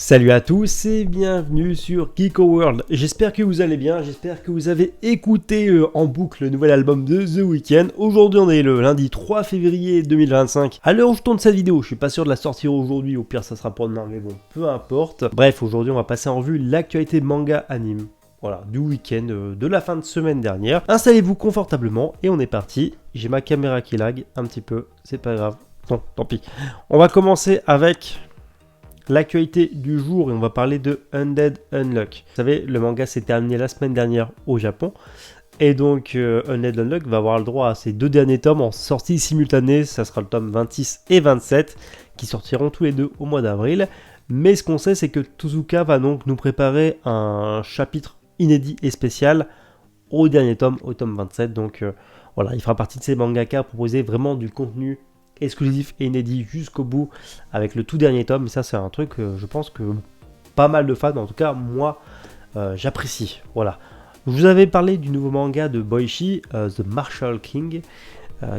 Salut à tous et bienvenue sur Geeko World. J'espère que vous allez bien, j'espère que vous avez écouté en boucle le nouvel album de The Weeknd. Aujourd'hui on est le lundi 3 février 2025. À l'heure où je tourne cette vidéo, je suis pas sûr de la sortir aujourd'hui, au pire ça sera pour demain, mais bon, peu importe. Bref, aujourd'hui on va passer en revue l'actualité manga anime. Voilà, du week-end, de la fin de semaine dernière. Installez-vous confortablement et on est parti. J'ai ma caméra qui lag un petit peu, c'est pas grave. Bon, tant pis. On va commencer avec l'actualité du jour et on va parler de Undead Unluck. Vous savez, le manga s'est terminé la semaine dernière au Japon. Et donc Undead Unluck va avoir le droit à ses deux derniers tomes en sortie simultanée. Ça sera le tome 26 et 27 qui sortiront tous les deux au mois d'avril. Mais ce qu'on sait, c'est que Tezuka va donc nous préparer un chapitre inédit et spécial au dernier tome, au tome 27. Donc voilà, il fera partie de ces mangaka à proposer vraiment du contenu exclusif et inédit jusqu'au bout avec le tout dernier tome. Et ça, c'est un truc que je pense que pas mal de fans, en tout cas moi, j'apprécie. Voilà. Je vous avais parlé du nouveau manga de Boichi, The Martial King,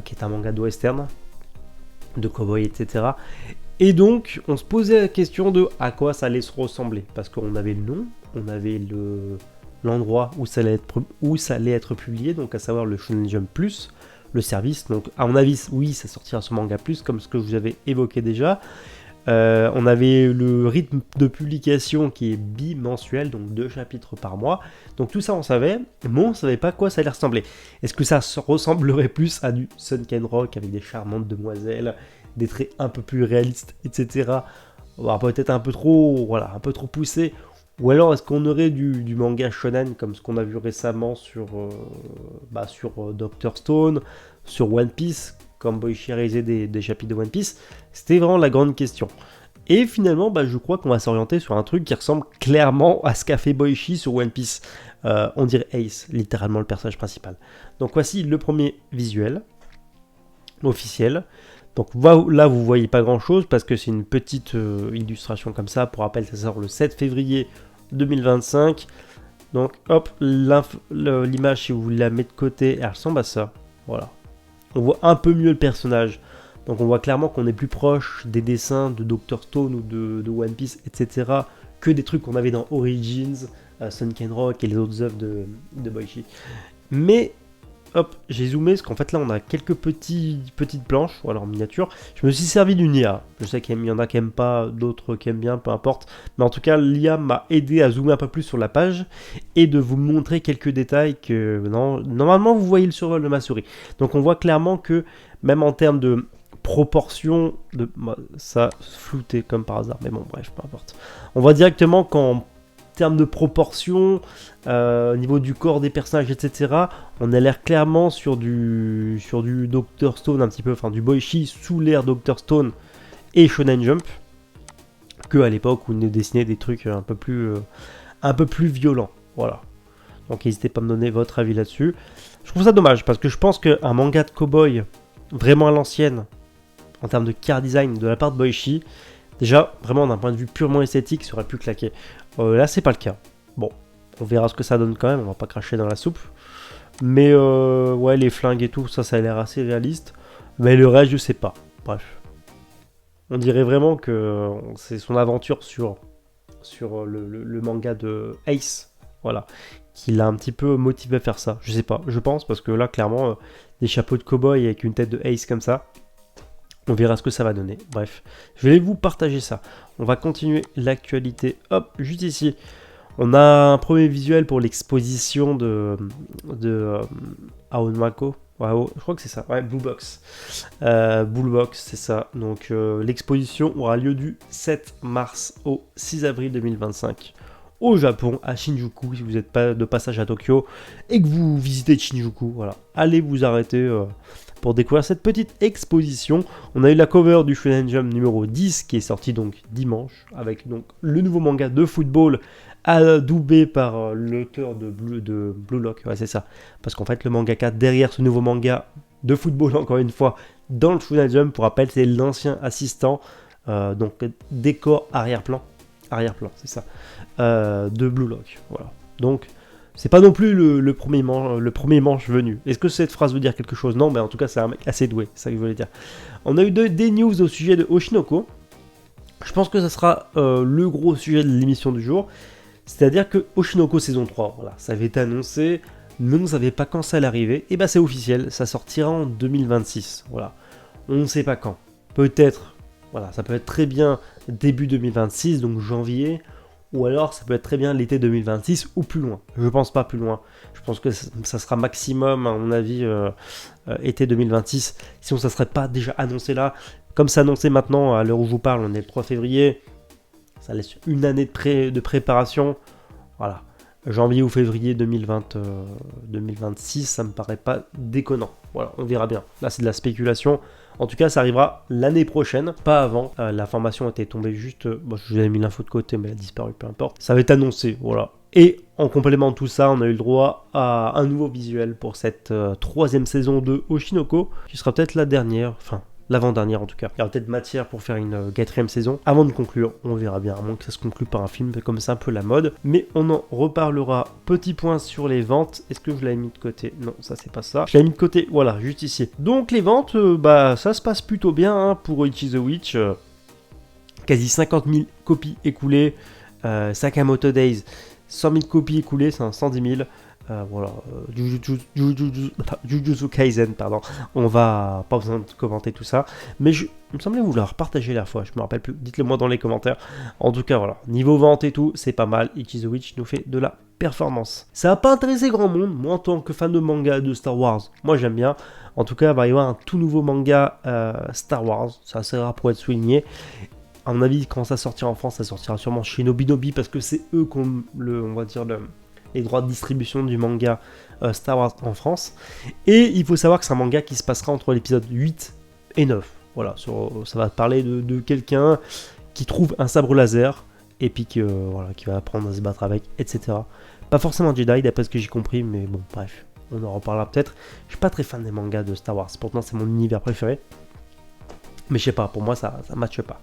qui est un manga de western, de cowboy, etc. Et donc, on se posait la question de à quoi ça allait se ressembler, parce qu'on avait le nom, on avait l'endroit où ça allait être publié, donc à savoir le Shonen Jump Plus, le service. Donc à mon avis, oui, ça sortira sur Manga Plus, comme ce que je vous avais évoqué déjà. On avait le rythme de publication qui est bimensuel, donc 2 chapitres par mois. Donc tout ça on savait, mais on savait pas à quoi ça allait ressembler. Est-ce que ça ressemblerait plus à du Sunken Rock avec des charmantes demoiselles, des traits un peu plus réalistes, etc. Peut-être un peu trop, voilà, un peu trop poussé. Ou alors est-ce qu'on aurait du manga shonen comme ce qu'on a vu récemment sur Dr. Stone, sur One Piece, comme Boichi a réalisé des chapitres de One Piece. C'était vraiment la grande question. Et finalement, je crois qu'on va s'orienter sur un truc qui ressemble clairement à ce qu'a fait Boichi sur One Piece. On dirait Ace, littéralement le personnage principal. Donc voici le premier visuel officiel. Donc là, vous voyez pas grand chose parce que c'est une petite illustration comme ça. Pour rappel, ça sort le 7 février 2025. Donc hop, l'image, si vous la mettez de côté, elle ressemble à ça. Voilà. On voit un peu mieux le personnage. Donc on voit clairement qu'on est plus proche des dessins de Dr. Stone ou de One Piece, etc. que des trucs qu'on avait dans Origins, Sunken Rock et les autres œuvres de Boichi. Mais hop, j'ai zoomé parce qu'en fait là on a quelques petites planches, ou alors en miniature. Je me suis servi d'une IA. Je sais qu'il y en a qui aiment pas, d'autres qui aiment bien, peu importe. Mais en tout cas, l'IA m'a aidé à zoomer un peu plus sur la page et de vous montrer quelques détails que normalement vous voyez le survol de ma souris. Donc on voit clairement que même en termes de proportion, ça flouté comme par hasard. Mais bon, bref, peu importe. On voit directement qu'en termes de proportion, au niveau du corps des personnages, etc., on a l'air clairement sur du Dr. Stone un petit peu, enfin du Boichi sous l'ère Dr. Stone et Shonen Jump, que à l'époque où il nous dessinait des trucs un peu plus violents. Voilà. Donc n'hésitez pas à me donner votre avis là-dessus. Je trouve ça dommage parce que je pense qu'un manga de cowboy vraiment à l'ancienne, en termes de car design de la part de Boichi, déjà vraiment d'un point de vue purement esthétique, ça aurait pu claquer. Là c'est pas le cas. Bon, on verra ce que ça donne quand même, on va pas cracher dans la soupe. Mais ouais, les flingues et tout, ça a l'air assez réaliste. Mais le reste, je sais pas. Bref. On dirait vraiment que c'est son aventure sur le manga de Ace. Voilà. Qui l'a un petit peu motivé à faire ça. Je sais pas, je pense, parce que là, clairement, des chapeaux de cow-boy avec une tête de Ace comme ça. On verra ce que ça va donner. Bref, je vais vous partager ça. On va continuer l'actualité. Hop, juste ici. On a un premier visuel pour l'exposition de Aonmako. Ouais, je crois que c'est ça. Ouais, Blue Box. Blue Box, c'est ça. Donc l'exposition aura lieu du 7 mars au 6 avril 2025 au Japon, à Shinjuku. Si vous n'êtes pas de passage à Tokyo et que vous visitez Shinjuku, voilà, allez vous arrêter pour découvrir cette petite exposition. On a eu la cover du Shonen Jump numéro 10 qui est sorti donc dimanche avec donc le nouveau manga de football adoubé par l'auteur de Blue Lock, ouais c'est ça, parce qu'en fait le mangaka derrière ce nouveau manga de football, encore une fois, dans le Shonen Jump, pour rappel, c'est l'ancien assistant, donc décor arrière-plan, c'est ça, de Blue Lock, voilà. Donc c'est pas non plus le premier manche venu. Est-ce que cette phrase veut dire quelque chose? Non, mais en tout cas c'est un mec assez doué, c'est ça que je voulais dire. On a eu des news au sujet de Oshinoko. Je pense que ça sera le gros sujet de l'émission du jour. C'est-à-dire que Oshinoko saison 3, voilà, ça avait été annoncé, mais on ne savait pas quand ça allait arriver. Et bah c'est officiel, ça sortira en 2026. Voilà. On ne sait pas quand. Peut-être, voilà, ça peut être très bien début 2026, donc janvier, ou alors ça peut être très bien l'été 2026 ou plus loin. Je pense pas plus loin. Je pense que ça sera maximum, à mon avis, été 2026. Sinon ça serait pas déjà annoncé là. Comme c'est annoncé maintenant, à l'heure où je vous parle, on est le 3 février. Ça laisse une année de préparation. Voilà. Janvier ou février 2026, ça me paraît pas déconnant. Voilà, on verra bien. Là, c'est de la spéculation. En tout cas, ça arrivera l'année prochaine, pas avant. L'information était tombée juste... Bon, je vous avais mis l'info de côté, mais elle a disparu, peu importe. Ça va être annoncé, voilà. Et en complément de tout ça, on a eu le droit à un nouveau visuel pour cette troisième saison de Oshinoko, qui sera peut-être la dernière, enfin... l'avant-dernière en tout cas. Il y aura peut-être matière pour faire une quatrième saison. Avant de conclure, on verra bien, à moins que ça se conclue par un film, comme c'est un peu la mode. Mais on en reparlera. Petit point sur les ventes. Est-ce que je l'avais mis de côté? Non, ça c'est pas ça. Je l'avais mis de côté, voilà, juste ici. Donc les ventes, bah ça se passe plutôt bien hein, pour Ichi the Witch. Quasi 50 000 copies écoulées. Sakamoto Days, 100 000 copies écoulées, c'est un 110 000. Voilà, Jujutsu Kaisen, pardon. On va pas besoin de commenter tout ça, mais il me semblait vouloir partager la fois. Je me rappelle plus. Dites-le moi dans les commentaires. En tout cas, voilà, niveau vente et tout, c'est pas mal. Ichi the Witch nous fait de la performance. Ça va pas intéresser grand monde. Moi, en tant que fan de manga de Star Wars, moi j'aime bien. En tout cas, il va y avoir un tout nouveau manga Star Wars. Ça assez rare pour être souligné. À mon avis, quand ça sortira en France, ça sortira sûrement chez Nobinobi parce que c'est eux qui ont on va dire les droits de distribution du manga Star Wars en France. Et il faut savoir que c'est un manga qui se passera entre l'épisode 8 et 9. Voilà, ça va parler de quelqu'un qui trouve un sabre laser et puis qui va apprendre à se battre avec, etc. Pas forcément Jedi, d'après ce que j'ai compris, mais bon, bref, on en reparlera peut-être. Je suis pas très fan des mangas de Star Wars, pourtant c'est mon univers préféré. Mais je sais pas, pour moi ça matche pas.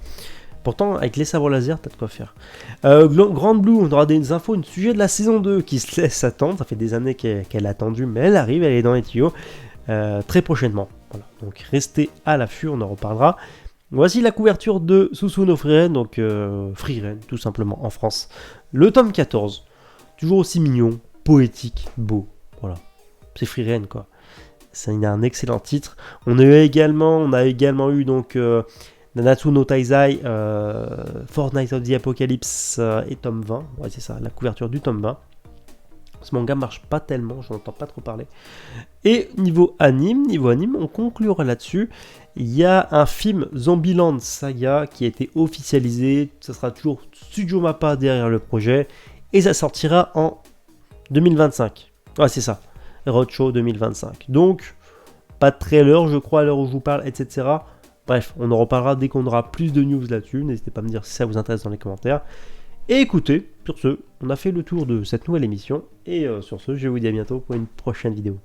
Pourtant, avec les sabres laser, t'as de quoi faire. Grand Blue, on aura des infos, une sujet de la saison 2 qui se laisse attendre. Ça fait des années qu'elle a attendu, mais elle arrive, elle est dans les tuyaux très prochainement. Voilà. Donc restez à l'affût, on en reparlera. Voici la couverture de Susuno Frieren, donc Frieren, tout simplement, en France. Le tome 14, toujours aussi mignon, poétique, beau. Voilà, c'est Frieren, quoi. C'est un excellent titre. On a également eu donc... Nanatsu no Taizai, Fortnite of the Apocalypse et tome 20. Ouais, c'est ça, la couverture du tome 20. Ce manga marche pas tellement, j'en entends pas trop parler. Et niveau anime, on conclura là-dessus. Il y a un film Zombieland Saga qui a été officialisé. Ça sera toujours Studio Mappa derrière le projet. Et ça sortira en 2025. Ouais, c'est ça. Roadshow 2025. Donc, pas de trailer, je crois, à l'heure où je vous parle, etc. Bref, on en reparlera dès qu'on aura plus de news là-dessus. N'hésitez pas à me dire si ça vous intéresse dans les commentaires. Et écoutez, sur ce, on a fait le tour de cette nouvelle émission. Et sur ce, je vous dis à bientôt pour une prochaine vidéo.